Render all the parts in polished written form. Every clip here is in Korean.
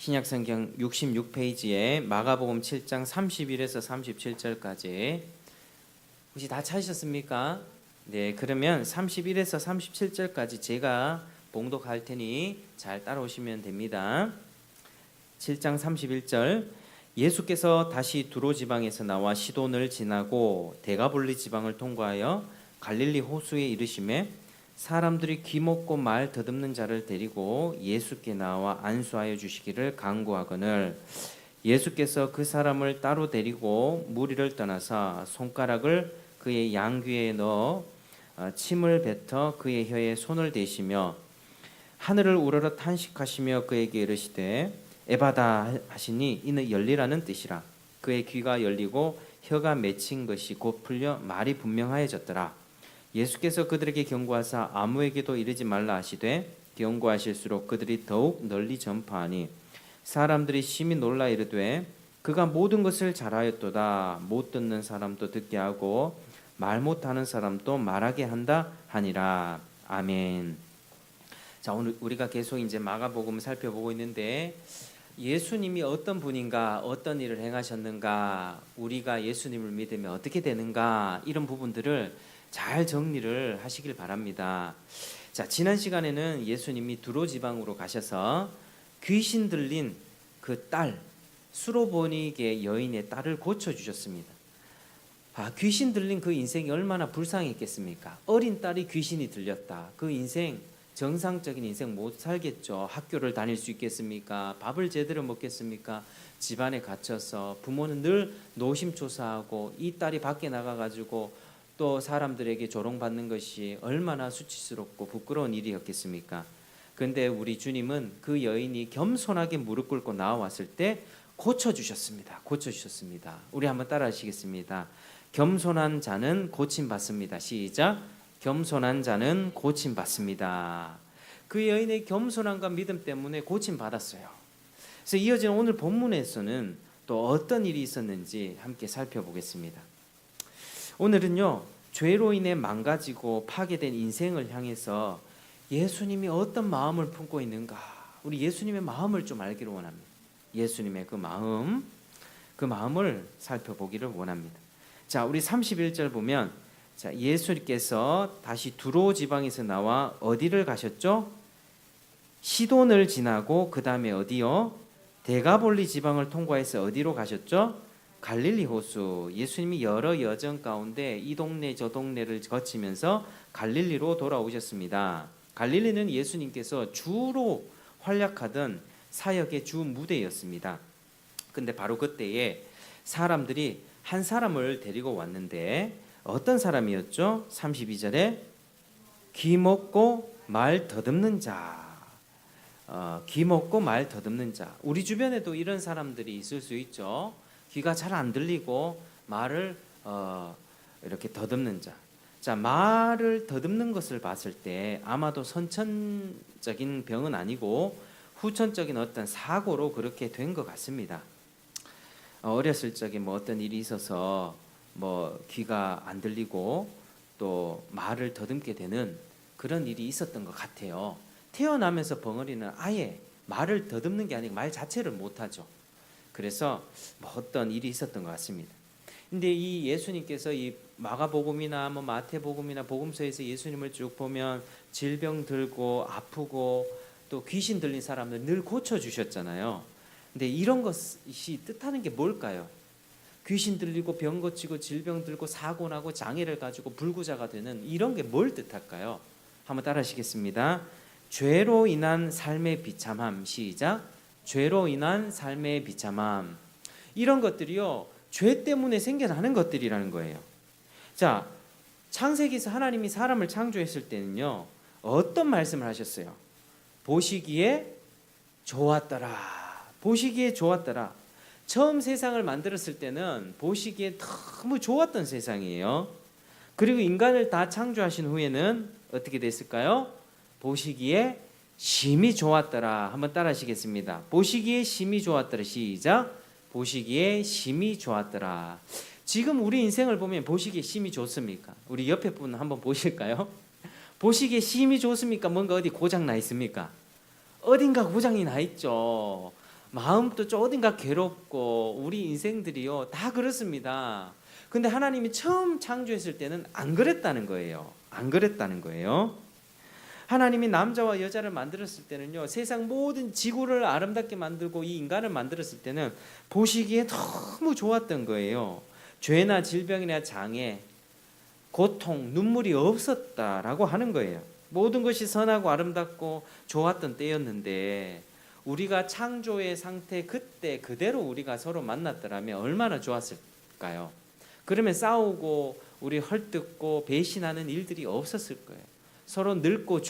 신약성경 66페이지에 마가복음 7장 31에서 37절까지 혹시 다 찾으셨습니까? 네, 그러면 31에서 37절까지 제가 봉독할 테니 잘 따라오시면 됩니다. 7장 31절 예수께서 다시 두로 지방에서 나와 시돈을 지나고 데가볼리 지방을 통과하여 갈릴리 호수에 이르시매 사람들이 귀먹고 말 더듬는 자를 데리고 예수께 나와 안수하여 주시기를 간구하거늘 예수께서 그 사람을 따로 데리고 무리를 떠나사 손가락을 그의 양귀에 넣어 침을 뱉어 그의 혀에 손을 대시며 하늘을 우러러 탄식하시며 그에게 이르시되 에바다 하시니 이는 열리라는 뜻이라. 그의 귀가 열리고 혀가 맺힌 것이 곧 풀려 말이 분명하여졌더라. 예수께서 그들에게 경고하사 아무에게도 이르지 말라 하시되 경고하실수록 그들이 더욱 널리 전파하니 사람들이 심히 놀라 이르되 그가 모든 것을 잘하였도다. 못 듣는 사람도 듣게 하고 말 못하는 사람도 말하게 한다 하니라. 아멘. 자, 오늘 우리가 계속 이제 마가복음을 살펴보고 있는데 예수님이 어떤 분인가, 어떤 일을 행하셨는가, 우리가 예수님을 믿으면 어떻게 되는가, 이런 부분들을 잘 정리를 하시길 바랍니다. 자, 지난 시간에는 예수님이 두로 지방으로 가셔서 귀신 들린 그 딸, 수로보니게 여인의 딸을 고쳐주셨습니다. 귀신 들린 그 인생이 얼마나 불쌍했겠습니까? 어린 딸이 귀신이 들렸다. 그 인생, 정상적인 인생 못 살겠죠. 학교를 다닐 수 있겠습니까? 밥을 제대로 먹겠습니까? 집안에 갇혀서 부모는 늘 노심초사하고 이 딸이 밖에 나가가지고 또 사람들에게 조롱받는 것이 얼마나 수치스럽고 부끄러운 일이었겠습니까? 그런데 우리 주님은 그 여인이 겸손하게 무릎 꿇고 나왔을 때 고쳐주셨습니다. 고쳐주셨습니다. 우리 한번 따라 하시겠습니다. 겸손한 자는 고침받습니다. 시작. 겸손한 자는 고침받습니다. 그 여인의 겸손함과 믿음 때문에 고침받았어요. 그래서 이어지는 오늘 본문에서는 또 어떤 일이 있었는지 함께 살펴보겠습니다. 오늘은요, 죄로 인해 망가지고 파괴된 인생을 향해서 예수님이 어떤 마음을 품고 있는가, 우리 예수님의 마음을 좀 알기를 원합니다. 예수님의 그 마음을 살펴보기를 원합니다. 자, 우리 31절 보면, 자, 예수님께서 다시 두로 지방에서 나와 어디를 가셨죠? 시돈을 지나고 그 다음에 어디요? 데가볼리 지방을 통과해서 어디로 가셨죠? 갈릴리 호수. 예수님이 여러 여정 가운데 이 동네 저 동네를 거치면서 갈릴리로 돌아오셨습니다. 갈릴리는 예수님께서 주로 활약하던 사역의 주 무대였습니다. 근데 바로 그때에 사람들이 한 사람을 데리고 왔는데 어떤 사람이었죠? 32절에 귀 먹고 말 더듬는 자. 귀 먹고 말 더듬는 자. 우리 주변에도 이런 사람들이 있을 수 있죠. 귀가 잘 안 들리고 말을 이렇게 더듬는 자. 자, 말을 더듬는 것을 봤을 때 아마도 선천적인 병은 아니고 후천적인 어떤 사고로 그렇게 된 것 같습니다. 어렸을 적에 뭐 어떤 일이 있어서 뭐 귀가 안 들리고 또 말을 더듬게 되는 그런 일이 있었던 것 같아요. 태어나면서 벙어리는 아예 말을 더듬는 게 아니고 말 자체를 못하죠. 그래서 뭐 어떤 일이 있었던 것 같습니다. 근데 이 예수님께서 이 마가복음이나 뭐 마태복음이나 복음서에서 예수님을 쭉 보면 질병 들고 아프고 또 귀신 들린 사람들 늘 고쳐주셨잖아요. 근데 이런 것이 뜻하는 게 뭘까요? 귀신 들리고 병 고치고 질병 들고 사고 나고 장애를 가지고 불구자가 되는 이런 게 뭘 뜻할까요? 한번 따라 하시겠습니다. 죄로 인한 삶의 비참함. 시작. 죄로 인한 삶의 비참함. 이런 것들이요, 죄 때문에 생겨나는 것들이라는 거예요. 자, 창세기에서 하나님이 사람을 창조했을 때는요, 어떤 말씀을 하셨어요? 보시기에 좋았더라. 보시기에 좋았더라. 처음 세상을 만들었을 때는 보시기에 너무 좋았던 세상이에요. 그리고 인간을 다 창조하신 후에는 어떻게 됐을까요? 보시기에 심히 좋았더라. 한번 따라 하시겠습니다. 보시기에 심히 좋았더라. 시작. 보시기에 심히 좋았더라. 지금 우리 인생을 보면 보시기에 심히 좋습니까? 우리 옆에 분 한번 보실까요? 보시기에 심히 좋습니까? 뭔가 어디 고장 나 있습니까? 어딘가 고장이 나 있죠. 마음도 좀 어딘가 괴롭고 우리 인생들이요 다 그렇습니다. 근데 하나님이 처음 창조했을 때는 안 그랬다는 거예요. 안 그랬다는 거예요. 하나님이 남자와 여자를 만들었을 때는요, 세상 모든 지구를 아름답게 만들고 이 인간을 만들었을 때는 보시기에 너무 좋았던 거예요. 죄나 질병이나 장애, 고통, 눈물이 없었다라고 하는 거예요. 모든 것이 선하고 아름답고 좋았던 때였는데 우리가 창조의 상태 그때 그대로 우리가 서로 만났더라면 얼마나 좋았을까요? 그러면 싸우고 우리 헐뜯고 배신하는 일들이 없었을 거예요. 서로 늙고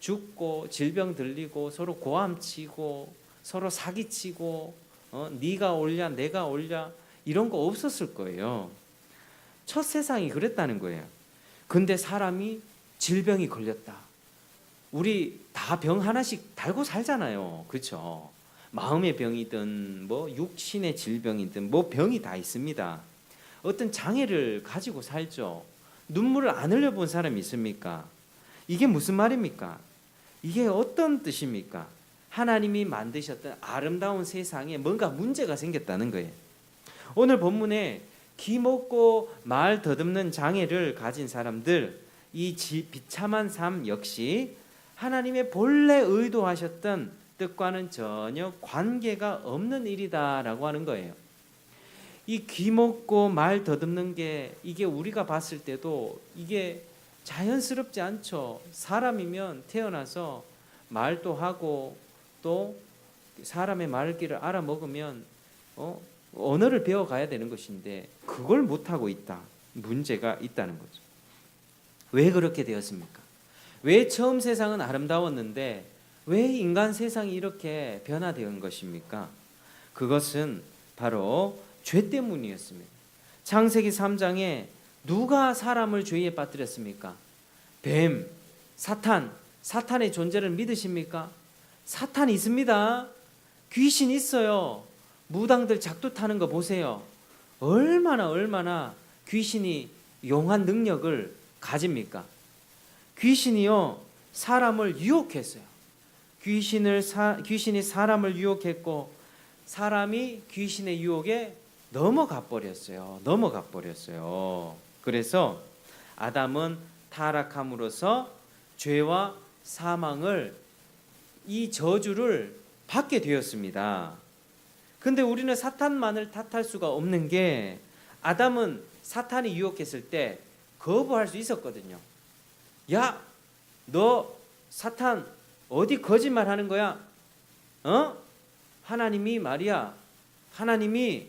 죽고 질병 들리고 서로 고함치고 서로 사기치고 네가 옳냐 내가 옳냐 이런 거 없었을 거예요. 첫 세상이 그랬다는 거예요. 근데 사람이 질병이 걸렸다. 우리 다 병 하나씩 달고 살잖아요. 그렇죠? 마음의 병이든 뭐 육신의 질병이든 뭐 병이 다 있습니다. 어떤 장애를 가지고 살죠. 눈물을 안 흘려본 사람이 있습니까? 이게 무슨 말입니까? 이게 어떤 뜻입니까? 하나님이 만드셨던 아름다운 세상에 뭔가 문제가 생겼다는 거예요. 오늘 본문에 기먹고 말 더듬는 장애를 가진 사람들, 이 비참한 삶 역시 하나님의 본래 의도하셨던 뜻과는 전혀 관계가 없는 일이다라고 하는 거예요. 이 귀먹고 말 더듬는 게 이게 우리가 봤을 때도 이게 자연스럽지 않죠. 사람이면 태어나서 말도 하고 또 사람의 말귀를 알아먹으면 언어를 배워가야 되는 것인데 그걸 못하고 있다. 문제가 있다는 거죠. 왜 그렇게 되었습니까? 왜 처음 세상은 아름다웠는데 왜 인간 세상이 이렇게 변화된 것입니까? 그것은 바로 죄 때문이었습니다. 창세기 3장에 누가 사람을 죄에 빠뜨렸습니까? 뱀, 사탄의 존재를 믿으십니까? 사탄이 있습니다. 귀신 있어요. 무당들 작두 타는 거 보세요. 얼마나 귀신이 용한 능력을 가집니까? 귀신이요 사람을 유혹했어요. 귀신이 사람을 유혹했고 사람이 귀신의 유혹에 넘어가 버렸어요. 그래서 아담은 타락함으로써 죄와 사망을 이 저주를 받게 되었습니다. 근데 우리는 사탄만을 탓할 수가 없는 게 아담은 사탄이 유혹했을 때 거부할 수 있었거든요. 야, 너 사탄 어디 거짓말하는 거야? 하나님이 말이야. 하나님이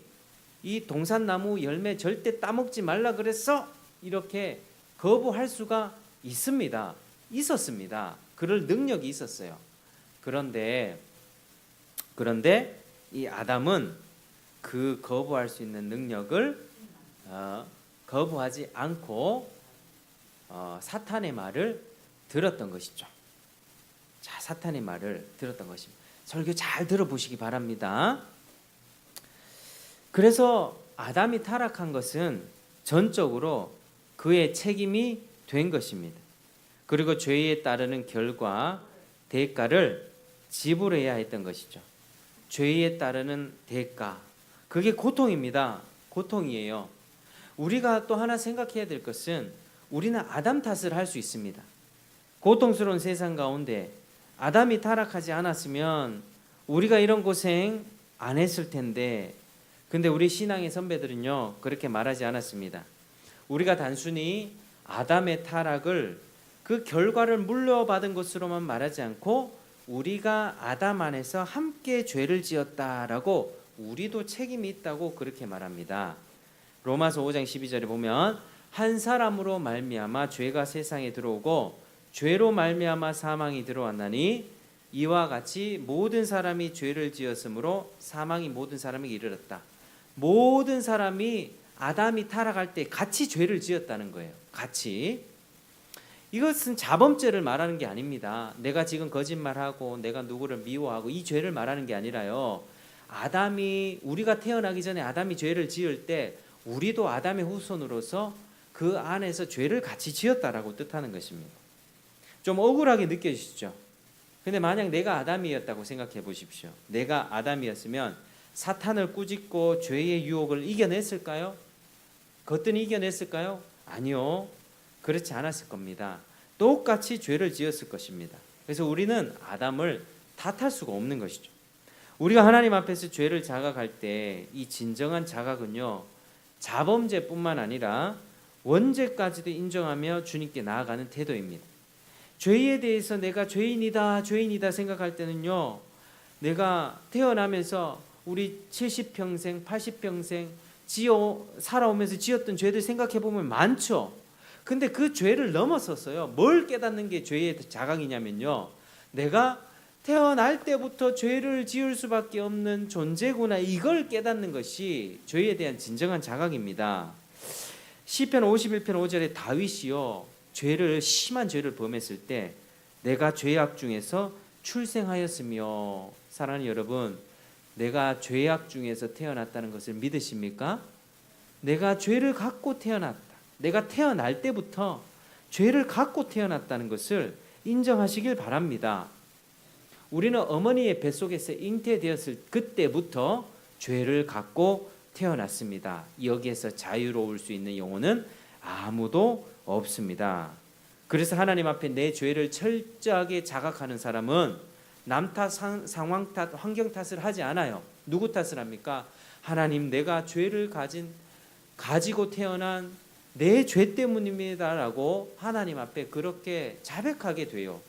이 동산나무 열매 절대 따먹지 말라 그랬어? 이렇게 거부할 수가 있었습니다. 그럴 능력이 있었어요. 그런데 이 아담은 그 거부할 수 있는 능력을 거부하지 않고 사탄의 말을 들었던 것이죠. 자, 사탄의 말을 들었던 것입니다. 설교 잘 들어보시기 바랍니다. 그래서 아담이 타락한 것은 전적으로 그의 책임이 된 것입니다. 그리고 죄에 따르는 결과, 대가를 지불해야 했던 것이죠. 죄에 따르는 대가, 그게 고통입니다. 고통이에요. 우리가 또 하나 생각해야 될 것은 우리는 아담 탓을 할 수 있습니다. 고통스러운 세상 가운데 아담이 타락하지 않았으면 우리가 이런 고생 안 했을 텐데, 근데 우리 신앙의 선배들은요 그렇게 말하지 않았습니다. 우리가 단순히 아담의 타락을 그 결과를 물려받은 것으로만 말하지 않고 우리가 아담 안에서 함께 죄를 지었다라고 우리도 책임이 있다고 그렇게 말합니다. 로마서 5장 12절에 보면 한 사람으로 말미암아 죄가 세상에 들어오고 죄로 말미암아 사망이 들어왔나니 이와 같이 모든 사람이 죄를 지었으므로 사망이 모든 사람에게 이르렀다. 모든 사람이 아담이 타락할 때 같이 죄를 지었다는 거예요. 같이. 이것은 자범죄를 말하는 게 아닙니다. 내가 지금 거짓말하고 내가 누구를 미워하고 이 죄를 말하는 게 아니라요. 우리가 태어나기 전에 아담이 죄를 지을 때 우리도 아담의 후손으로서 그 안에서 죄를 같이 지었다라고 뜻하는 것입니다. 좀 억울하게 느껴지시죠? 근데 만약 내가 아담이었다고 생각해 보십시오. 내가 아담이었으면 사탄을 꾸짖고 죄의 유혹을 이겨냈을까요? 거뜬히 이겨냈을까요? 아니요. 그렇지 않았을 겁니다. 똑같이 죄를 지었을 것입니다. 그래서 우리는 아담을 탓할 수가 없는 것이죠. 우리가 하나님 앞에서 죄를 자각할 때 이 진정한 자각은요, 자범죄뿐만 아니라 원죄까지도 인정하며 주님께 나아가는 태도입니다. 죄에 대해서 내가 죄인이다 생각할 때는요, 내가 태어나면서 우리 70평생 80평생 살아오면서 지었던 죄들 생각해 보면 많죠. 근데 그 죄를 넘어섰어요. 뭘 깨닫는 게 죄의 자각이냐면요, 내가 태어날 때부터 죄를 지을 수밖에 없는 존재구나, 이걸 깨닫는 것이 죄에 대한 진정한 자각입니다. 시편 51편 5절에 다윗이요, 심한 죄를 범했을 때 내가 죄악 중에서 출생하였으며, 사랑하는 여러분, 내가 죄악 중에서 태어났다는 것을 믿으십니까? 내가 죄를 갖고 태어났다. 내가 태어날 때부터 죄를 갖고 태어났다는 것을 인정하시길 바랍니다. 우리는 어머니의 뱃속에서 잉태되었을 그때부터 죄를 갖고 태어났습니다. 여기에서 자유로울 수 있는 영혼은 아무도 없습니다. 그래서 하나님 앞에 내 죄를 철저하게 자각하는 사람은 남 탓, 상황 탓, 환경 탓을 하지 않아요. 누구 탓을 합니까? 하나님, 내가 죄를 가지고 태어난 내 죄 때문입니다라고 하나님 앞에 그렇게 자백하게 돼요.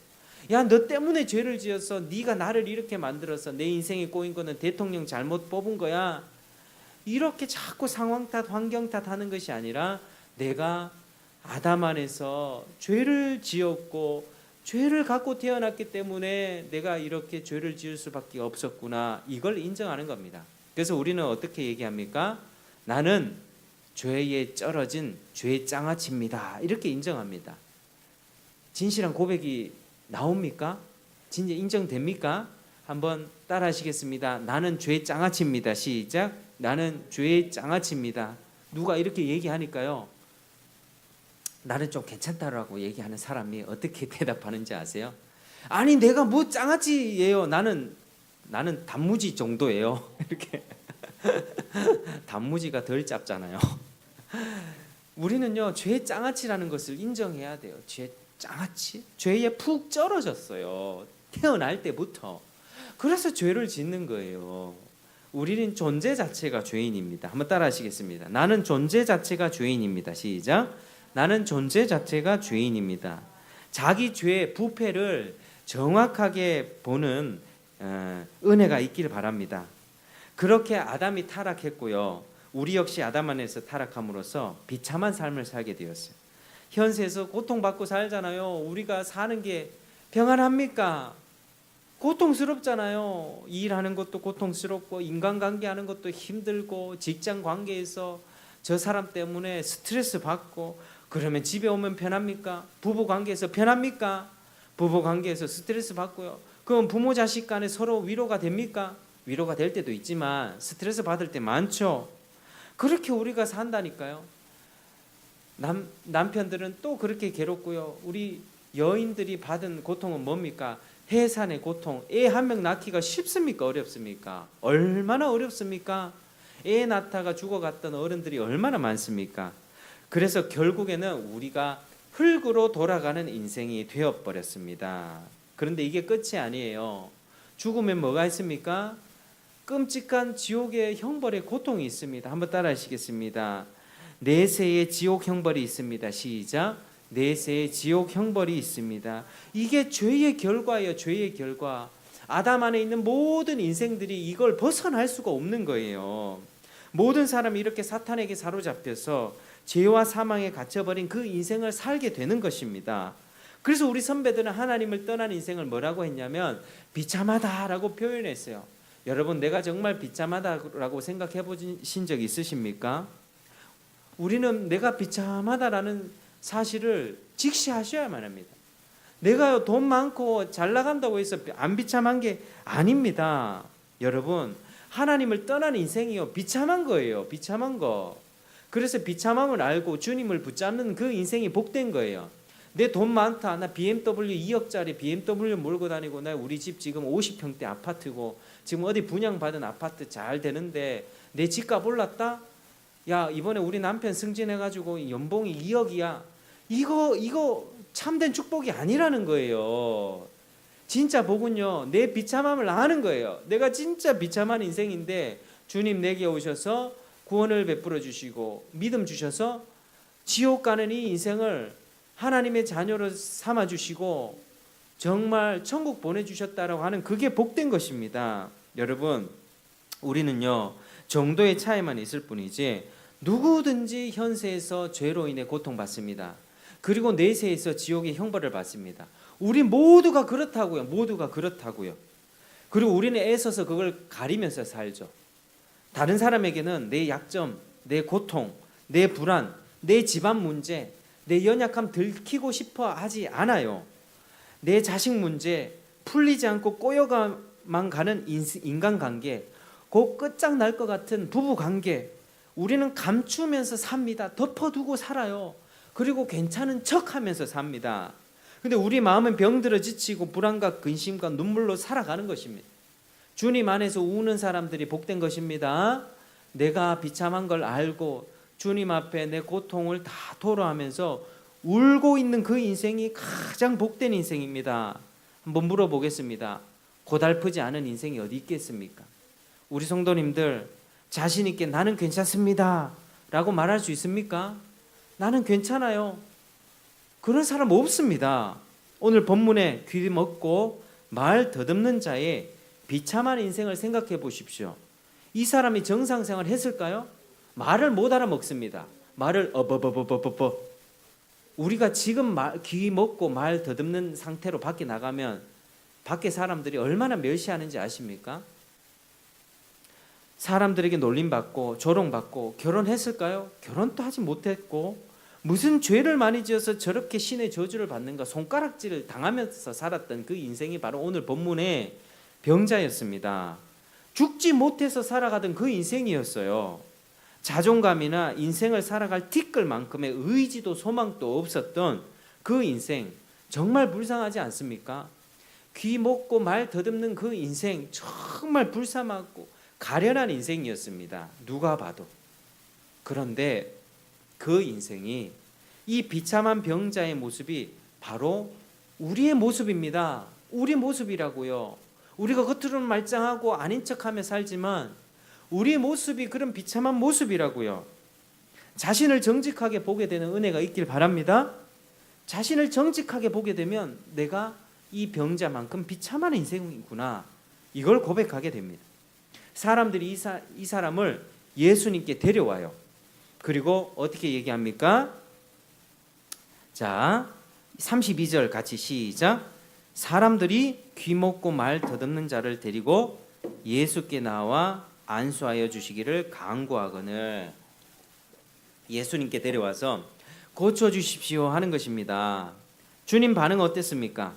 야, 너 때문에 죄를 지었어. 네가 나를 이렇게 만들어서 내 인생에 꼬인 거는 대통령 잘못 뽑은 거야. 이렇게 자꾸 상황 탓, 환경 탓하는 것이 아니라 내가 아담 안에서 죄를 지었고 죄를 갖고 태어났기 때문에 내가 이렇게 죄를 지을 수밖에 없었구나, 이걸 인정하는 겁니다. 그래서 우리는 어떻게 얘기합니까? 나는 죄에 쩔어진 죄의 장아찌입니다, 이렇게 인정합니다. 진실한 고백이 나옵니까? 진짜 인정됩니까? 한번 따라 하시겠습니다. 나는 죄의 장아찌입니다. 시작. 나는 죄의 장아찌입니다. 누가 이렇게 얘기하니까요, 나는 좀 괜찮다라고 얘기하는 사람이 어떻게 대답하는지 아세요? 아니, 내가 뭐 장아찌예요. 나는 단무지 정도예요. 이렇게. 단무지가 덜 짭잖아요. 우리는요, 죄 장아찌라는 것을 인정해야 돼요. 죄 장아찌? 죄에 푹 쩔어졌어요. 태어날 때부터. 그래서 죄를 짓는 거예요. 우리는 존재 자체가 죄인입니다. 한번 따라 하시겠습니다. 나는 존재 자체가 죄인입니다. 시작. 나는 존재 자체가 죄인입니다. 자기 죄의 부패를 정확하게 보는 은혜가 있기를 바랍니다. 그렇게 아담이 타락했고요, 우리 역시 아담 안에서 타락함으로써 비참한 삶을 살게 되었어요. 현세에서 고통받고 살잖아요. 우리가 사는 게 평안합니까? 고통스럽잖아요. 일하는 것도 고통스럽고, 인간관계 하는 것도 힘들고, 직장 관계에서 저 사람 때문에 스트레스 받고, 그러면 집에 오면 편합니까? 부부 관계에서 편합니까? 부부 관계에서 스트레스 받고요. 그럼 부모 자식 간에 서로 위로가 됩니까? 위로가 될 때도 있지만 스트레스 받을 때 많죠. 그렇게 우리가 산다니까요. 남편들은 또 그렇게 괴롭고요. 우리 여인들이 받은 고통은 뭡니까? 해산의 고통. 애 한 명 낳기가 쉽습니까? 어렵습니까? 얼마나 어렵습니까? 애 낳다가 죽어갔던 어른들이 얼마나 많습니까? 그래서 결국에는 우리가 흙으로 돌아가는 인생이 되어버렸습니다. 그런데 이게 끝이 아니에요. 죽으면 뭐가 있습니까? 끔찍한 지옥의 형벌의 고통이 있습니다. 한번 따라 하시겠습니다. 내세의 지옥 형벌이 있습니다. 시작. 내세의 지옥 형벌이 있습니다. 이게 죄의 결과예요. 죄의 결과. 아담 안에 있는 모든 인생들이 이걸 벗어날 수가 없는 거예요. 모든 사람이 이렇게 사탄에게 사로잡혀서 죄와 사망에 갇혀버린 그 인생을 살게 되는 것입니다. 그래서 우리 선배들은 하나님을 떠난 인생을 뭐라고 했냐면 비참하다라고 표현했어요. 여러분, 내가 정말 비참하다라고 생각해 보신 적 있으십니까? 우리는 내가 비참하다라는 사실을 직시하셔야만 합니다. 내가 돈 많고 잘 나간다고 해서 안 비참한 게 아닙니다. 여러분, 하나님을 떠난 인생이요, 비참한 거예요. 비참한 거. 그래서 비참함을 알고 주님을 붙잡는 그 인생이 복된 거예요. 내 돈 많다. 나 BMW 2억짜리 BMW 몰고 다니고 나 우리 집 지금 50평대 아파트고 지금 어디 분양받은 아파트 잘 되는데 내 집값 올랐다? 야, 이번에 우리 남편 승진해가지고 연봉이 2억이야. 이거 참된 축복이 아니라는 거예요. 진짜 복은요, 내 비참함을 아는 거예요. 내가 진짜 비참한 인생인데 주님 내게 오셔서 구원을 베풀어 주시고 믿음 주셔서 지옥 가는 이 인생을 하나님의 자녀로 삼아 주시고 정말 천국 보내주셨다라고 하는 그게 복된 것입니다. 여러분, 우리는요 정도의 차이만 있을 뿐이지 누구든지 현세에서 죄로 인해 고통받습니다. 그리고 내세에서 지옥의 형벌을 받습니다. 우리 모두가 그렇다고요. 모두가 그렇다고요. 그리고 우리는 애써서 그걸 가리면서 살죠. 다른 사람에게는 내 약점, 내 고통, 내 불안, 내 집안 문제, 내 연약함 들키고 싶어 하지 않아요. 내 자식 문제 풀리지 않고 꼬여만 가는 인간관계, 곧 끝장날 것 같은 부부관계, 우리는 감추면서 삽니다. 덮어두고 살아요. 그리고 괜찮은 척하면서 삽니다. 근데 우리 마음은 병들어 지치고 불안과 근심과 눈물로 살아가는 것입니다. 주님 안에서 우는 사람들이 복된 것입니다. 내가 비참한 걸 알고 주님 앞에 내 고통을 다 토로하면서 울고 있는 그 인생이 가장 복된 인생입니다. 한번 물어보겠습니다. 고달프지 않은 인생이 어디 있겠습니까? 우리 성도님들 자신 있게 나는 괜찮습니다 라고 말할 수 있습니까? 나는 괜찮아요. 그런 사람 없습니다. 오늘 본문에 귀 먹고 말 더듬는 자의 비참한 인생을 생각해 보십시오. 이 사람이 정상생활 했을까요? 말을 못 알아먹습니다. 말을 어버버버버버. 우리가 지금 귀 먹고 말 더듬는 상태로 밖에 나가면 밖에 사람들이 얼마나 멸시하는지 아십니까? 사람들에게 놀림받고 조롱받고 결혼했을까요? 결혼도 하지 못했고 무슨 죄를 많이 지어서 저렇게 신의 저주를 받는가 손가락질을 당하면서 살았던 그 인생이 바로 오늘 본문의 병자였습니다. 죽지 못해서 살아가던 그 인생이었어요. 자존감이나 인생을 살아갈 티끌만큼의 의지도 소망도 없었던 그 인생, 정말 불쌍하지 않습니까? 귀 먹고 말 더듬는 그 인생 정말 불쌍하고 가련한 인생이었습니다. 누가 봐도. 그런데 그 인생이 이 비참한 병자의 모습이 바로 우리의 모습입니다. 우리 모습이라고요. 우리가 겉으로는 말짱하고 아닌 척하며 살지만 우리의 모습이 그런 비참한 모습이라고요. 자신을 정직하게 보게 되는 은혜가 있길 바랍니다. 자신을 정직하게 보게 되면 내가 이 병자만큼 비참한 인생이구나, 이걸 고백하게 됩니다. 사람들이 이 사람을 예수님께 데려와요. 그리고 어떻게 얘기합니까? 자, 32절 같이 시작. 사람들이 귀 먹고 말 더듬는 자를 데리고 예수께 나와 안수하여 주시기를 간구하거늘. 예수님께 데려와서 고쳐주십시오 하는 것입니다. 주님 반응 어땠습니까?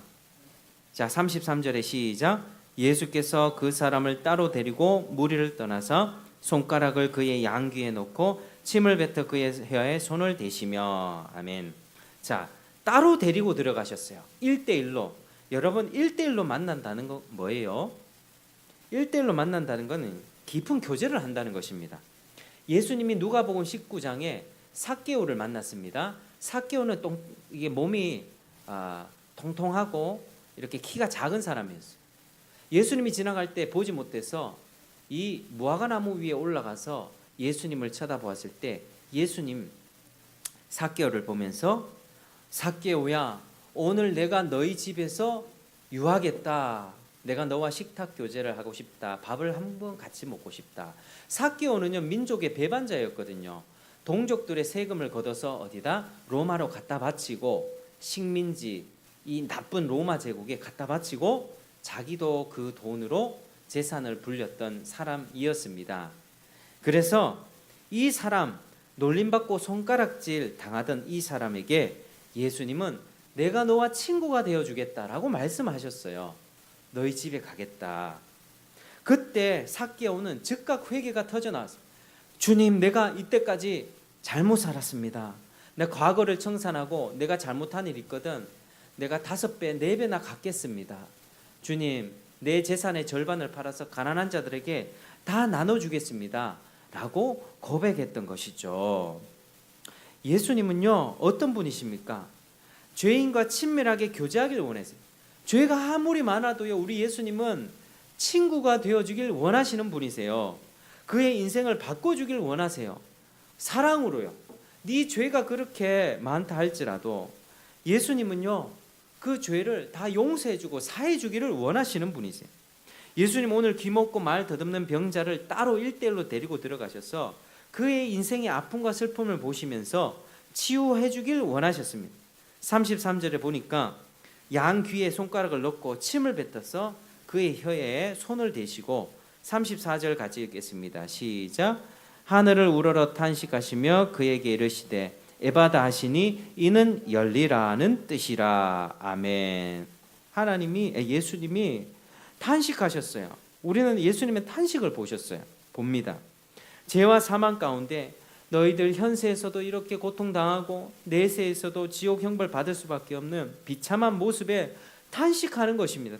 자, 33절에 시작. 예수께서 그 사람을 따로 데리고 무리를 떠나서 손가락을 그의 양귀에 놓고 침을 뱉어 그의 혀에 손을 대시며. 아멘. 자, 따로 데리고 들어가셨어요. 1대1로. 여러분, 1대1로 만난다는 거 뭐예요? 1대1로 만난다는 것은 깊은 교제를 한다는 것입니다. 예수님이 누가복음 19장에 삭개오를 만났습니다. 삭개오는 이게 몸이 통통하고 이렇게 키가 작은 사람이었어요. 예수님이 지나갈 때 보지 못해서 이 무화과나무 위에 올라가서 예수님을 쳐다보았을 때 예수님 삭개오를 보면서 삭개오야, 오늘 내가 너희 집에서 유하겠다. 내가 너와 식탁 교제를 하고 싶다. 밥을 한번 같이 먹고 싶다. 삭개오는요, 민족의 배반자였거든요. 동족들의 세금을 걷어서 어디다? 로마로 갖다 바치고 식민지, 이 나쁜 로마 제국에 갖다 바치고 자기도 그 돈으로 재산을 불렸던 사람이었습니다. 그래서 이 사람, 놀림받고 손가락질 당하던 이 사람에게 예수님은 내가 너와 친구가 되어주겠다라고 말씀하셨어요. 너희 집에 가겠다. 그때 삭개오는 즉각 회개가 터져나왔어요. 주님, 내가 이때까지 잘못 살았습니다. 내 과거를 청산하고 내가 잘못한 일이 있거든 내가 5배, 4배나 갚겠습니다. 주님, 내 재산의 절반을 팔아서 가난한 자들에게 다 나눠주겠습니다. 라고 고백했던 것이죠. 예수님은요, 어떤 분이십니까? 죄인과 친밀하게 교제하기를 원했어요. 죄가 아무리 많아도요, 우리 예수님은 친구가 되어주길 원하시는 분이세요. 그의 인생을 바꿔주길 원하세요. 사랑으로요. 네 죄가 그렇게 많다 할지라도 예수님은요, 그 죄를 다 용서해주고 사해주기를 원하시는 분이세요. 예수님 오늘 귀먹고 말 더듬는 병자를 따로 1대1로 데리고 들어가셔서 그의 인생의 아픔과 슬픔을 보시면서 치유해주길 원하셨습니다. 33절에 보니까 양 귀에 손가락을 넣고 침을 뱉어서 그의 혀에 손을 대시고 34절 같이 읽겠습니다. 시작. 하늘을 우러러 탄식하시며 그에게 이르시되 에바다 하시니 이는 열리라는 뜻이라. 아멘. 예수님이 탄식하셨어요. 우리는 예수님의 탄식을 봅니다. 죄와 사망 가운데 너희들 현세에서도 이렇게 고통당하고 내세에서도 지옥 형벌 받을 수밖에 없는 비참한 모습에 탄식하는 것입니다.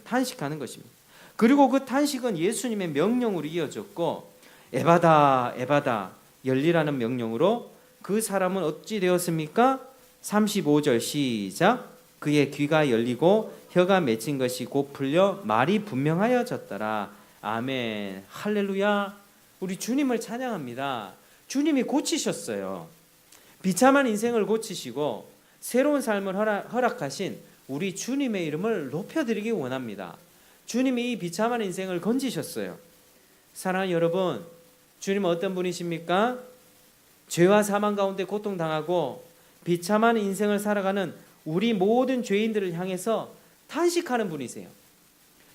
그리고 그 탄식은 예수님의 명령으로 이어졌고 에바다 에바다 열리라는 명령으로 그 사람은 어찌 되었습니까? 35절 시작. 그의 귀가 열리고 혀가 맺힌 것이 곧 풀려 말이 분명하여졌더라. 아멘. 할렐루야. 우리 주님을 찬양합니다. 주님이 고치셨어요. 비참한 인생을 고치시고 새로운 삶을 허락하신 우리 주님의 이름을 높여드리기 원합니다. 주님이 이 비참한 인생을 건지셨어요. 사랑하는 여러분, 주님은 어떤 분이십니까? 죄와 사망 가운데 고통당하고 비참한 인생을 살아가는 우리 모든 죄인들을 향해서 탄식하는 분이세요.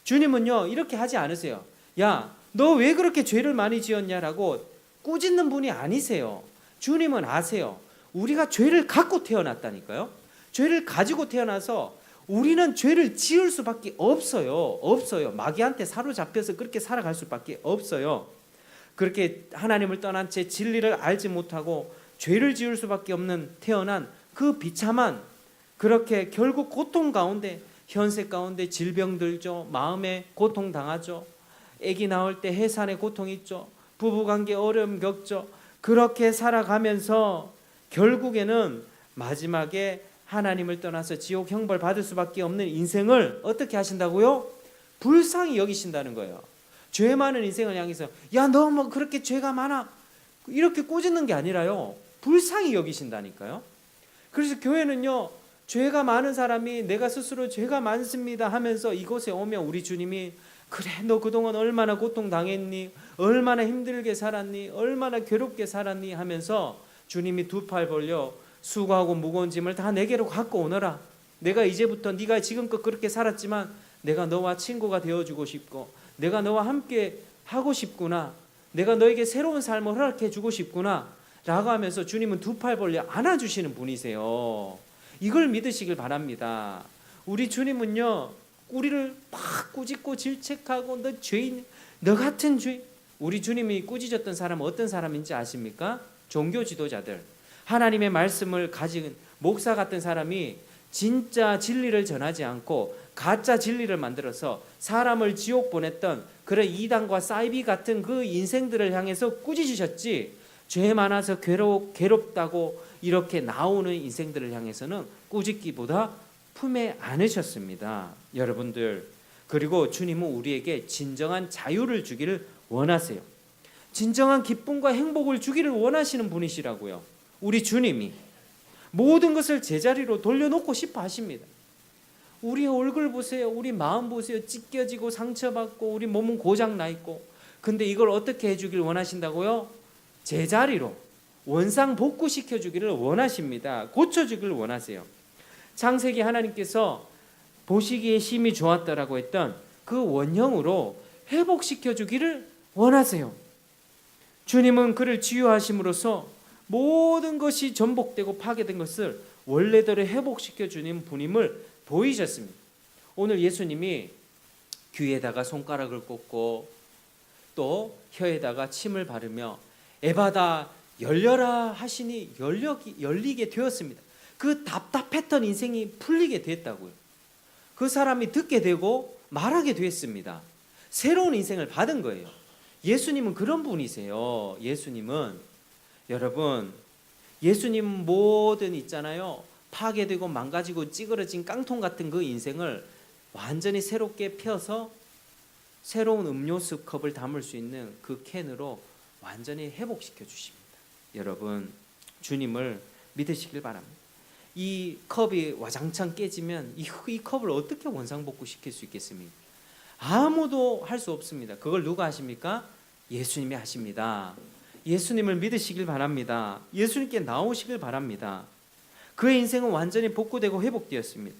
주님은요, 이렇게 하지 않으세요. 야, 너 왜 그렇게 죄를 많이 지었냐라고 꾸짖는 분이 아니세요. 주님은 아세요. 우리가 죄를 갖고 태어났다니까요. 죄를 가지고 태어나서 우리는 죄를 지을 수밖에 없어요. 마귀한테 사로잡혀서 그렇게 살아갈 수밖에 없어요. 그렇게 하나님을 떠난 채 진리를 알지 못하고 죄를 지을 수밖에 없는 태어난 그 비참한, 그렇게 결국 고통 가운데, 현세 가운데 질병 들죠. 마음에 고통 당하죠. 아기 낳을 때 해산의 고통 있죠. 부부관계 어려움 겪죠. 그렇게 살아가면서 결국에는 마지막에 하나님을 떠나서 지옥 형벌 받을 수밖에 없는 인생을 어떻게 하신다고요? 불쌍히 여기신다는 거예요. 죄 많은 인생을 향해서 야, 너 뭐 그렇게 죄가 많아, 이렇게 꾸짖는 게 아니라요, 불쌍히 여기신다니까요. 그래서 교회는요, 죄가 많은 사람이 내가 스스로 죄가 많습니다 하면서 이곳에 오면 우리 주님이 그래, 너 그동안 얼마나 고통당했니, 얼마나 힘들게 살았니, 얼마나 괴롭게 살았니 하면서 주님이 두 팔 벌려 수고하고 무거운 짐을 다 내게로 갖고 오너라. 내가 이제부터 네가 지금껏 그렇게 살았지만 내가 너와 친구가 되어주고 싶고 내가 너와 함께 하고 싶구나, 내가 너에게 새로운 삶을 허락해 주고 싶구나 라고 하면서 주님은 두 팔 벌려 안아주시는 분이세요. 이걸 믿으시길 바랍니다. 우리 주님은요, 우리를 막 꾸짖고 질책하고 너 죄인, 너 같은 죄인. 우리 주님이 꾸짖었던 사람은 어떤 사람인지 아십니까? 종교 지도자들, 하나님의 말씀을 가진 목사 같은 사람이 진짜 진리를 전하지 않고 가짜 진리를 만들어서 사람을 지옥 보냈던 그런 이단과 사이비 같은 그 인생들을 향해서 꾸짖으셨지, 죄 많아서 괴롭다고 이렇게 나오는 인생들을 향해서는 꾸짖기보다 품에 안으셨습니다. 여러분들, 그리고 주님은 우리에게 진정한 자유를 주기를 원하세요. 진정한 기쁨과 행복을 주기를 원하시는 분이시라고요. 우리 주님이 모든 것을 제자리로 돌려놓고 싶어 하십니다. 우리 얼굴 보세요. 우리 마음 보세요. 찢겨지고 상처받고 우리 몸은 고장나 있고, 근데 이걸 어떻게 해주길 원하신다고요? 제자리로 원상복구시켜 주기를 원하십니다. 고쳐주기를 원하세요. 창세기 하나님께서 보시기에 심히 좋았다라고 했던 그 원형으로 회복시켜 주기를 원하세요. 주님은 그를 치유하심으로써 모든 것이 전복되고 파괴된 것을 원래대로 회복시켜 주는 분임을 보이셨습니다. 오늘 예수님이 귀에다가 손가락을 꽂고 또 혀에다가 침을 바르며 에바다 열려라 하시니 열리게 되었습니다. 그 답답했던 인생이 풀리게 됐다고요. 그 사람이 듣게 되고 말하게 됐습니다. 새로운 인생을 받은 거예요. 예수님은 그런 분이세요. 예수님은 여러분, 예수님 뭐든 있잖아요. 파괴되고 망가지고 찌그러진 깡통 같은 그 인생을 완전히 새롭게 펴서 새로운 음료수 컵을 담을 수 있는 그 캔으로 완전히 회복시켜 주십니다. 여러분, 주님을 믿으시길 바랍니다. 이 컵이 와장창 깨지면 이 컵을 어떻게 원상복구 시킬 수 있겠습니까? 아무도 할 수 없습니다. 그걸 누가 하십니까? 예수님이 하십니다. 예수님을 믿으시길 바랍니다. 예수님께 나오시길 바랍니다. 그의 인생은 완전히 복구되고 회복되었습니다.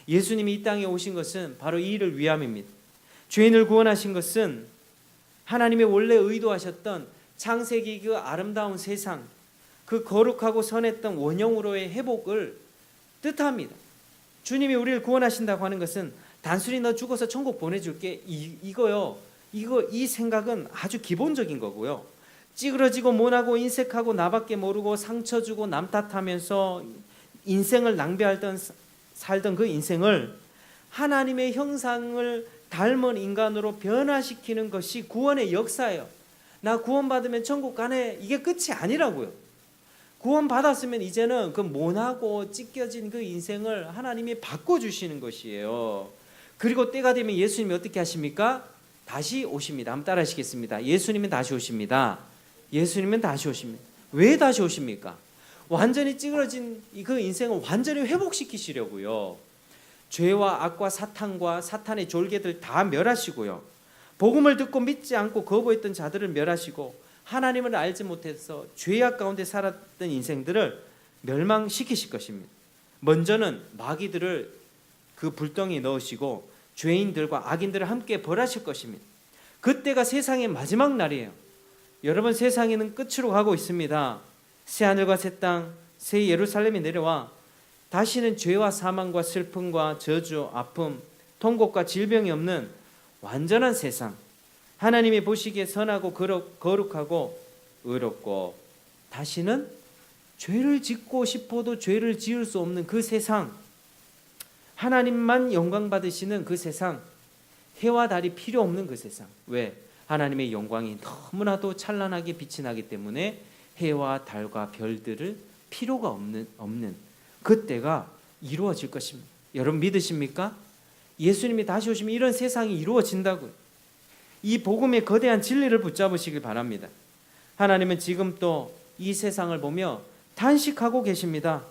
예수님이 이 땅에 오신 것은 바로 이 일을 위함입니다. 죄인을 구원하신 것은 하나님의 원래 의도하셨던 창세기 그 아름다운 세상, 그 거룩하고 선했던 원형으로의 회복을 뜻합니다. 주님이 우리를 구원하신다고 하는 것은 단순히 너 죽어서 천국 보내줄게 이거요. 이 생각은 아주 기본적인 거고요. 찌그러지고 모나고 인색하고 나밖에 모르고 상처 주고 남 탓하면서 인생을 살던 그 인생을 하나님의 형상을 닮은 인간으로 변화시키는 것이 구원의 역사예요. 나 구원받으면 천국 가네, 이게 끝이 아니라고요. 구원받았으면 이제는 그 모나고 찢겨진 그 인생을 하나님이 바꿔주시는 것이에요. 그리고 때가 되면 예수님이 어떻게 하십니까? 다시 오십니다. 한번 따라 하시겠습니다. 예수님은 다시 오십니다. 예수님은 다시 오십니다. 왜 다시 오십니까? 완전히 찌그러진 그 인생을 완전히 회복시키시려고요. 죄와 악과 사탄과 사탄의 졸개들 다 멸하시고요. 복음을 듣고 믿지 않고 거부했던 자들을 멸하시고 하나님을 알지 못해서 죄악 가운데 살았던 인생들을 멸망시키실 것입니다. 먼저는 마귀들을 그 불덩이에 넣으시고 죄인들과 악인들을 함께 벌하실 것입니다. 그때가 세상의 마지막 날이에요. 여러분, 세상에는 끝으로 가고 있습니다. 새하늘과 새 땅, 새 예루살렘이 내려와 다시는 죄와 사망과 슬픔과 저주, 아픔, 통곡과 질병이 없는 완전한 세상, 하나님이 보시기에 선하고 거룩하고 의롭고 다시는 죄를 짓고 싶어도 죄를 지을 수 없는 그 세상, 하나님만 영광 받으시는 그 세상, 해와 달이 필요 없는 그 세상. 왜? 하나님의 영광이 너무나도 찬란하게 빛이 나기 때문에 해와 달과 별들을 필요가 없는 그때가 이루어질 것입니다. 여러분 믿으십니까? 예수님이 다시 오시면 이런 세상이 이루어진다고요. 이 복음의 거대한 진리를 붙잡으시길 바랍니다. 하나님은 지금 또 이 세상을 보며 탄식하고 계십니다.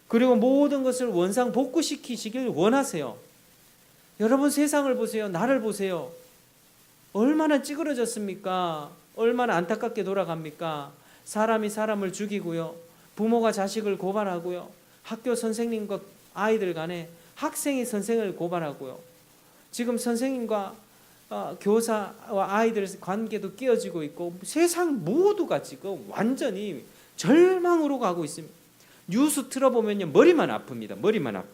그리고 모든 것을 원상 복구시키시길 원하세요. 여러분, 세상을 보세요. 나를 보세요. 얼마나 찌그러졌습니까? 얼마나 안타깝게 돌아갑니까? 사람이 사람을 죽이고요. 부모가 자식을 고발하고요. 학교 선생님과 아이들 간에 학생이 선생을 고발하고요. 지금 선생님과 교사와 아이들의 관계도 깨어지고 있고 세상 모두가 지금 완전히 절망으로 가고 있습니다. 뉴스 틀어보면요, 머리만 아픕니다. 머리만 아파.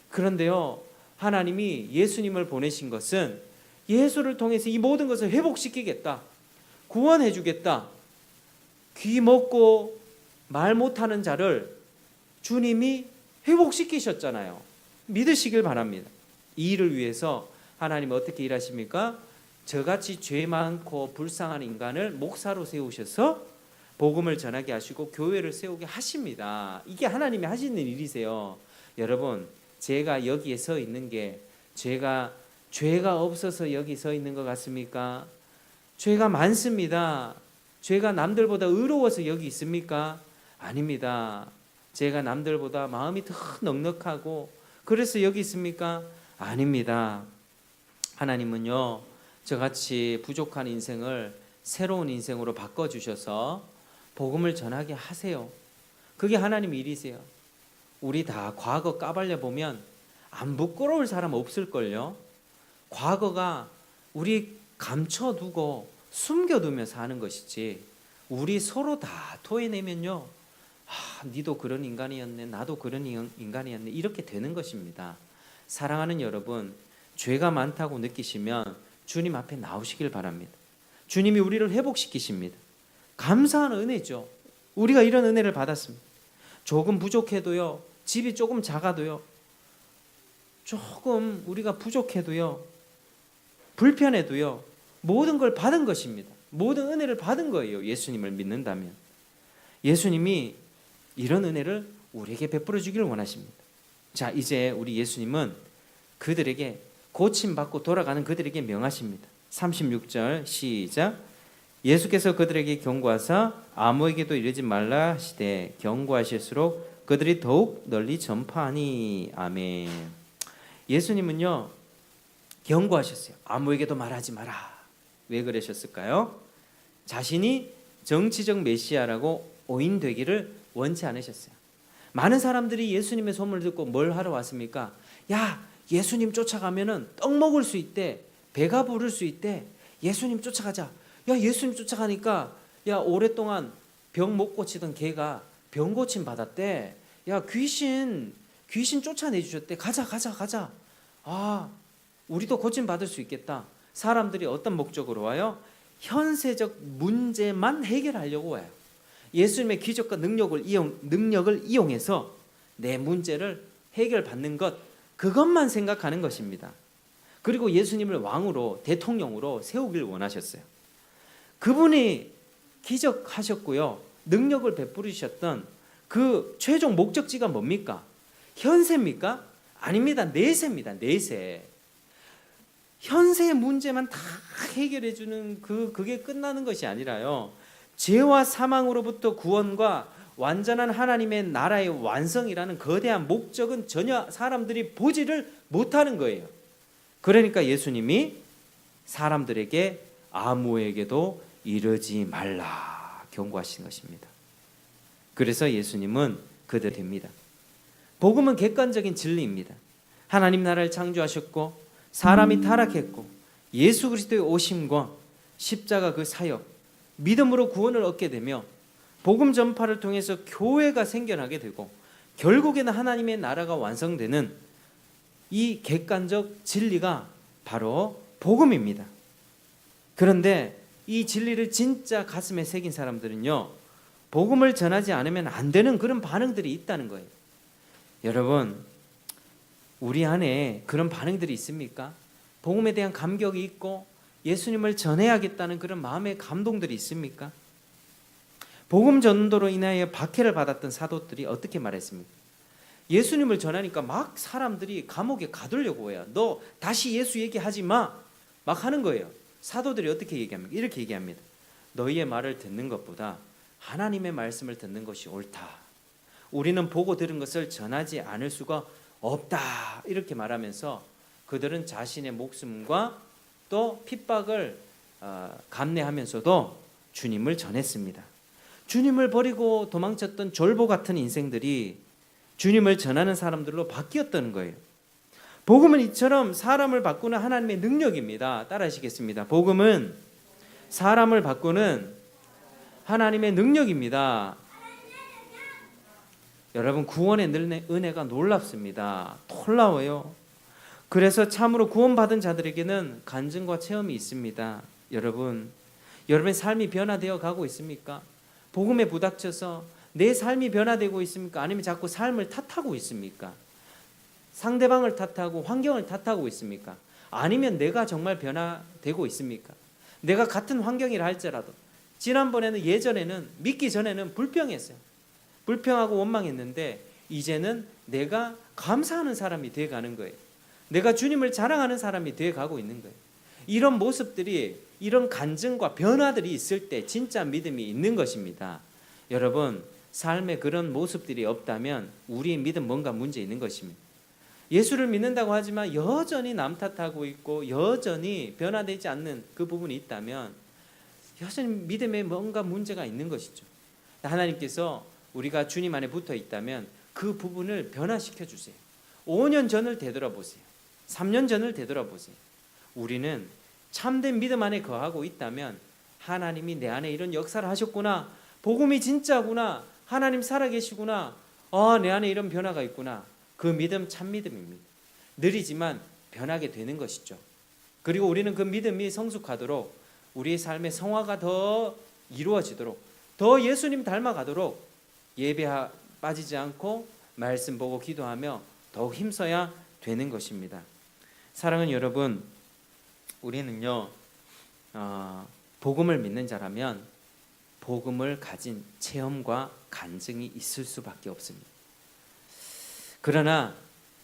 그런데요, 하나님이 예수님을 보내신 것은 예수를 통해서 이 모든 것을 회복시키겠다, 구원해 주겠다. 귀 먹고 말 못하는 자를 주님이 회복시키셨잖아요. 믿으시길 바랍니다. 이 일을 위해서 하나님은 어떻게 일하십니까? 저같이 죄 많고 불쌍한 인간을 목사로 세우셔서 복음을 전하게 하시고 교회를 세우게 하십니다. 이게 하나님이 하시는 일이세요. 여러분, 제가 여기에 서 있는 게 죄가 없어서 여기 서 있는 것 같습니까? 죄가 많습니다. 죄가 남들보다 의로워서 여기 있습니까? 아닙니다. 제가 남들보다 마음이 더 넉넉하고 그래서 여기 있습니까? 아닙니다. 하나님은요, 저같이 부족한 인생을 새로운 인생으로 바꿔주셔서 복음을 전하게 하세요. 그게 하나님 일이세요. 우리 다 과거 까발려 보면 안 부끄러울 사람 없을걸요. 과거가 우리 감춰두고 숨겨두며 사는 것이지, 우리 서로 다 토해내면요, 니도 그런 인간이었네, 나도 그런 인간이었네, 이렇게 되는 것입니다. 사랑하는 여러분, 죄가 많다고 느끼시면 주님 앞에 나오시길 바랍니다. 주님이 우리를 회복시키십니다. 감사한 은혜죠. 우리가 이런 은혜를 받았습니다. 조금 부족해도요, 집이 조금 작아도요, 조금 우리가 부족해도요, 불편해도요, 모든 걸 받은 것입니다. 모든 은혜를 받은 거예요. 예수님을 믿는다면. 예수님이 이런 은혜를 우리에게 베풀어 주기를 원하십니다. 자, 이제 우리 예수님은 그들에게 고침받고 돌아가는 그들에게 명하십니다. 36절 시작. 예수께서 그들에게 경고하사 아무에게도 이르지 말라 하시되 경고하실수록 그들이 더욱 널리 전파하니. 아멘. 예수님은요, 경고하셨어요. 아무에게도 말하지 마라. 왜 그러셨을까요? 자신이 정치적 메시아라고 오인되기를 원치 않으셨어요. 많은 사람들이 예수님의 소문을 듣고 뭘 하러 왔습니까? 야, 예수님 쫓아가면은 떡 먹을 수 있대. 배가 부를 수 있대. 예수님 쫓아가자. 야, 예수님 쫓아가니까 야, 오랫동안 병 못 고치던 걔가 병 고침 받았대. 야, 귀신 쫓아내 주셨대. 가자. 아, 우리도 고침 받을 수 있겠다. 사람들이 어떤 목적으로 와요? 현세적 문제만 해결하려고 와요. 예수님의 기적과 능력을 이용해서 내 문제를 해결받는 것, 그것만 생각하는 것입니다. 그리고 예수님을 왕으로, 대통령으로 세우길 원하셨어요. 그분이 기적하셨고요, 능력을 베푸셨던 그 최종 목적지가 뭡니까? 현세입니까? 아닙니다. 내세입니다. 내세. 현세의 문제만 다 해결해 주는 그게 끝나는 것이 아니라요, 죄와 사망으로부터 구원과 완전한 하나님의 나라의 완성이라는 거대한 목적은 전혀 사람들이 보지를 못하는 거예요. 그러니까 예수님이 사람들에게 아무에게도 이르지 말라 경고하신 것입니다. 그래서 예수님은 그들입니다. 복음은 객관적인 진리입니다. 하나님 나라를 창조하셨고 사람이 타락했고 예수 그리스도의 오심과 십자가 그 사역, 믿음으로 구원을 얻게 되며 복음 전파를 통해서 교회가 생겨나게 되고 결국에는 하나님의 나라가 완성되는 이 객관적 진리가 바로 복음입니다. 그런데 이 진리를 진짜 가슴에 새긴 사람들은요, 복음을 전하지 않으면 안 되는 그런 반응들이 있다는 거예요. 여러분, 우리 안에 그런 반응들이 있습니까? 복음에 대한 감격이 있고 예수님을 전해야겠다는 그런 마음의 감동들이 있습니까? 복음 전도로 인하여 박해를 받았던 사도들이 어떻게 말했습니까? 예수님을 전하니까 막 사람들이 감옥에 가두려고 해요. 너 다시 예수 얘기하지 마. 막 하는 거예요. 사도들이 어떻게 얘기합니까? 이렇게 얘기합니다. 너희의 말을 듣는 것보다 하나님의 말씀을 듣는 것이 옳다. 우리는 보고 들은 것을 전하지 않을 수가 없다. 이렇게 말하면서 그들은 자신의 목숨과 또 핍박을 감내하면서도 주님을 전했습니다. 주님을 버리고 도망쳤던 졸보 같은 인생들이 주님을 전하는 사람들로 바뀌었다는 거예요. 복음은 이처럼 사람을 바꾸는 하나님의 능력입니다. 따라하시겠습니다. 복음은 사람을 바꾸는 하나님의 능력입니다. 여러분, 구원의 은혜가 놀랍습니다. 놀라워요. 그래서 참으로 구원받은 자들에게는 간증과 체험이 있습니다. 여러분의 삶이 변화되어 가고 있습니까? 복음에 부닥쳐서 내 삶이 변화되고 있습니까? 아니면 자꾸 삶을 탓하고 있습니까? 상대방을 탓하고 환경을 탓하고 있습니까? 아니면 내가 정말 변화되고 있습니까? 내가 같은 환경이라 할지라도 예전에는 믿기 전에는 불평했어요. 불평하고 원망했는데 이제는 내가 감사하는 사람이 되어가는 거예요. 내가 주님을 자랑하는 사람이 되어가고 있는 거예요. 이런 모습들이, 이런 간증과 변화들이 있을 때 진짜 믿음이 있는 것입니다. 여러분, 삶에 그런 모습들이 없다면 우리의 믿음 뭔가 문제 있는 것입니다. 예수를 믿는다고 하지만 여전히 남 탓하고 있고 여전히 변화되지 않는 그 부분이 있다면 여전히 믿음에 뭔가 문제가 있는 것이죠. 하나님께서 우리가 주님 안에 붙어 있다면 그 부분을 변화시켜 주세요. 5년 전을 되돌아보세요. 3년 전을 되돌아보세요. 우리는 참된 믿음 안에 거하고 있다면 하나님이 내 안에 이런 역사를 하셨구나, 복음이 진짜구나, 하나님 살아계시구나, 내 안에 이런 변화가 있구나, 그 믿음 참 믿음입니다. 느리지만 변하게 되는 것이죠. 그리고 우리는 그 믿음이 성숙하도록 우리의 삶의 성화가 더 이루어지도록, 더 예수님 닮아가도록 예배 빠지지 않고 말씀 보고 기도하며 더욱 힘써야 되는 것입니다. 사랑하는 여러분, 우리는요 복음을 믿는 자라면 복음을 가진 체험과 간증이 있을 수밖에 없습니다. 그러나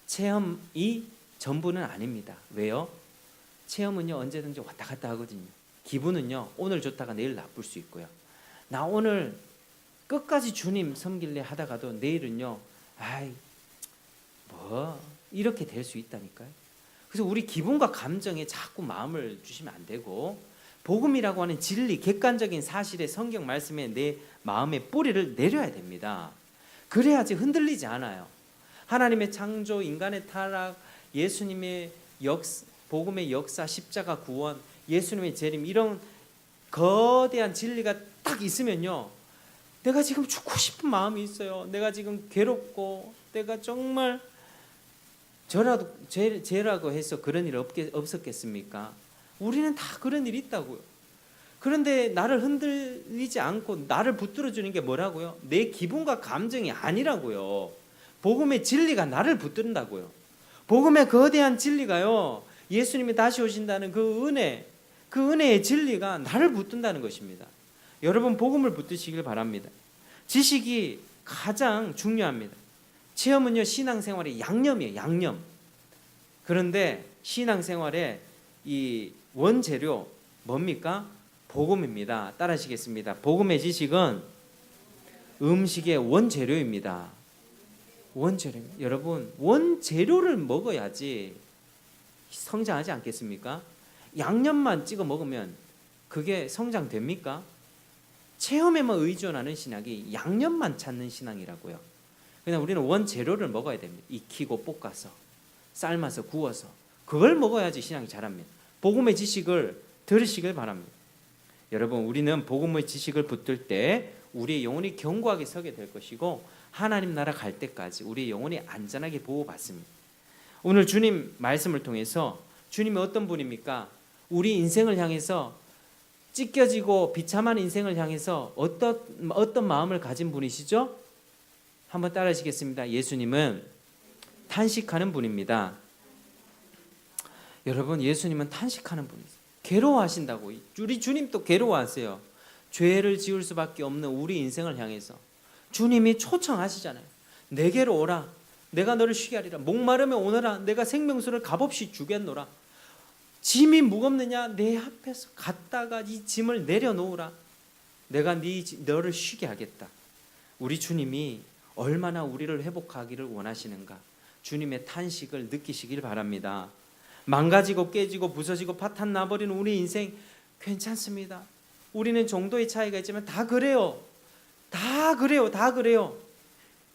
체험이 전부는 아닙니다. 왜요? 체험은요 언제든지 왔다 갔다 하거든요. 기분은요 오늘 좋다가 내일 나쁠 수 있고요. 나 오늘 끝까지 주님 섬길래 하다가도 내일은요 아이 뭐 이렇게 될 수 있다니까요. 그래서 우리 기분과 감정에 자꾸 마음을 주시면 안 되고, 복음이라고 하는 진리, 객관적인 사실의 성경 말씀에 내 마음의 뿌리를 내려야 됩니다. 그래야지 흔들리지 않아요. 하나님의 창조, 인간의 타락, 예수님의 복음의 역사, 십자가 구원, 예수님의 재림, 이런 거대한 진리가 딱 있으면요 내가 지금 죽고 싶은 마음이 있어요. 내가 지금 괴롭고 내가 정말 죄라고 해서 그런 일 없었겠습니까? 우리는 다 그런 일이 있다고요. 그런데 나를 흔들리지 않고 나를 붙들어 주는 게 뭐라고요? 내 기분과 감정이 아니라고요. 복음의 진리가 나를 붙든다고요. 복음의 거대한 진리가요 예수님이 다시 오신다는 그 은혜의 진리가 나를 붙든다는 것입니다. 여러분 복음을 붙드시길 바랍니다. 지식이 가장 중요합니다. 체험은요 신앙생활의 양념이에요. 양념. 그런데 신앙생활의 이 원재료 뭡니까? 복음입니다. 따라하시겠습니다. 복음의 지식은 음식의 원재료입니다. 원재료. 여러분 원재료를 먹어야지 성장하지 않겠습니까? 양념만 찍어 먹으면 그게 성장됩니까? 체험에만 의존하는 신앙이 양념만 찾는 신앙이라고요. 그냥 우리는 원재료를 먹어야 됩니다. 익히고 볶아서 삶아서 구워서 그걸 먹어야지 신앙이 자랍니다. 복음의 지식을 들으시길 바랍니다. 여러분 우리는 복음의 지식을 붙들 때 우리의 영혼이 견고하게 서게 될 것이고 하나님 나라 갈 때까지 우리의 영혼이 안전하게 보호받습니다. 오늘 주님 말씀을 통해서 주님이 어떤 분입니까? 우리 인생을 향해서 찢겨지고 비참한 인생을 향해서 어떤 마음을 가진 분이시죠? 한번 따라하시겠습니다. 예수님은 탄식하는 분입니다. 여러분 예수님은 탄식하는 분이세요. 괴로워하신다고. 우리 주님도 괴로워하세요. 죄를 지을 수밖에 없는 우리 인생을 향해서 주님이 초청하시잖아요. 내게로 오라. 내가 너를 쉬게 하리라. 목마르면 오너라. 내가 생명수를 값없이 주겠노라. 짐이 무겁느냐? 내 앞에서 갔다가 이 짐을 내려놓으라. 내가 너를 쉬게 하겠다. 우리 주님이 얼마나 우리를 회복하기를 원하시는가. 주님의 탄식을 느끼시길 바랍니다. 망가지고 깨지고 부서지고 파탄 나버리는 우리 인생 괜찮습니다. 우리는 정도의 차이가 있지만 다 그래요. 다 그래요.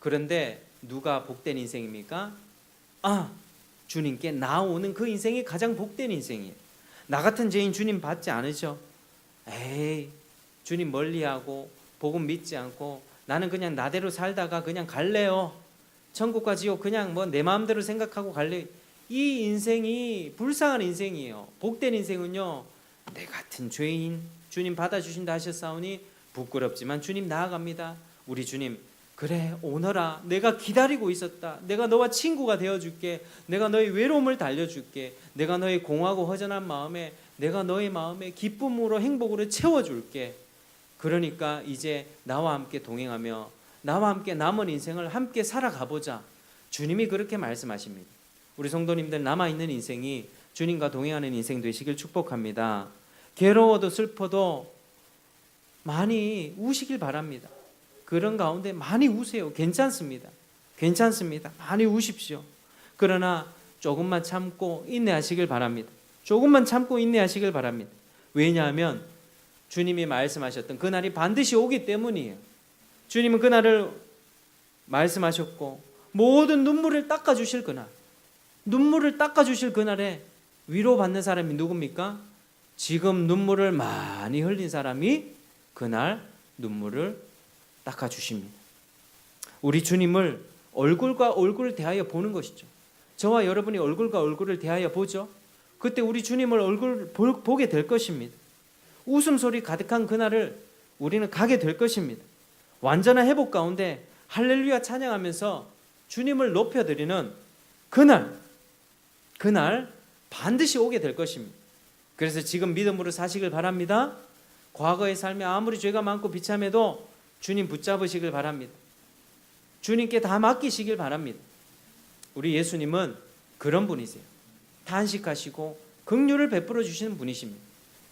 그런데 누가 복된 인생입니까? 주님께 나오는 그 인생이 가장 복된 인생이에요. 나 같은 죄인 주님 받지 않으셔? 에이, 주님 멀리하고 복음 믿지 않고 나는 그냥 나대로 살다가 그냥 갈래요. 천국과 지옥 그냥 뭐 내 마음대로 생각하고 갈래요. 이 인생이 불쌍한 인생이에요. 복된 인생은요, 내 같은 죄인 주님 받아주신다 하셨사오니 부끄럽지만 주님 나아갑니다. 우리 주님 그래 오너라. 내가 기다리고 있었다. 내가 너와 친구가 되어줄게. 내가 너의 외로움을 달려줄게. 내가 너의 공허하고 허전한 마음에 내가 너의 마음에 기쁨으로 행복으로 채워줄게. 그러니까 이제 나와 함께 동행하며 나와 함께 남은 인생을 함께 살아가보자. 주님이 그렇게 말씀하십니다. 우리 성도님들 남아있는 인생이 주님과 동행하는 인생 되시길 축복합니다. 괴로워도 슬퍼도 많이 우시길 바랍니다. 그런 가운데 많이 우세요. 괜찮습니다. 많이 우십시오. 그러나 조금만 참고 인내하시길 바랍니다. 조금만 참고 인내하시길 바랍니다. 왜냐하면 주님이 말씀하셨던 그날이 반드시 오기 때문이에요. 주님은 그날을 말씀하셨고 모든 눈물을 닦아주실 그날, 눈물을 닦아주실 그날에 위로받는 사람이 누굽니까? 지금 눈물을 많이 흘린 사람이 그날 눈물을 닦아주십니다. 우리 주님을 얼굴과 얼굴을 대하여 보는 것이죠. 저와 여러분이 얼굴과 얼굴을 대하여 보죠. 그때 우리 주님을 얼굴 보게 될 것입니다. 웃음소리 가득한 그날을 우리는 가게 될 것입니다. 완전한 회복 가운데 할렐루야 찬양하면서 주님을 높여드리는 그날 반드시 오게 될 것입니다. 그래서 지금 믿음으로 사시길 바랍니다. 과거의 삶에 아무리 죄가 많고 비참해도 주님 붙잡으시길 바랍니다. 주님께 다 맡기시길 바랍니다. 우리 예수님은 그런 분이세요. 탄식하시고 긍휼을 베풀어 주시는 분이십니다.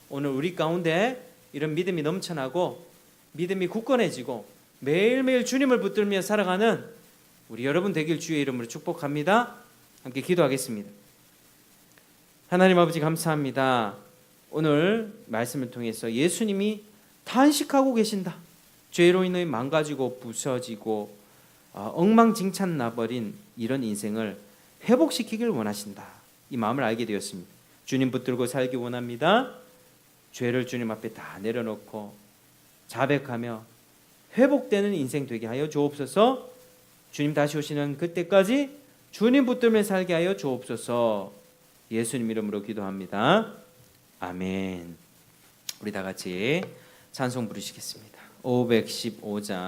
오늘 우리 가운데 이런 믿음이 넘쳐나고 믿음이 굳건해지고 매일매일 주님을 붙들며 살아가는 우리 여러분 되길 주의 이름으로 축복합니다. 함께 기도하겠습니다. 하나님 아버지 감사합니다. 오늘 말씀을 통해서 예수님이 탄식하고 계신다. 죄로 인해 망가지고 부서지고 엉망진창 나버린 이런 인생을 회복시키길 원하신다. 이 마음을 알게 되었습니다. 주님 붙들고 살기 원합니다. 죄를 주님 앞에 다 내려놓고 자백하며 회복되는 인생 되게 하여 주옵소서. 주님 다시 오시는 그때까지 주님 붙들며 살게 하여 주옵소서. 예수님 이름으로 기도합니다. 아멘. 우리 다 같이 찬송 부르시겠습니다. 515장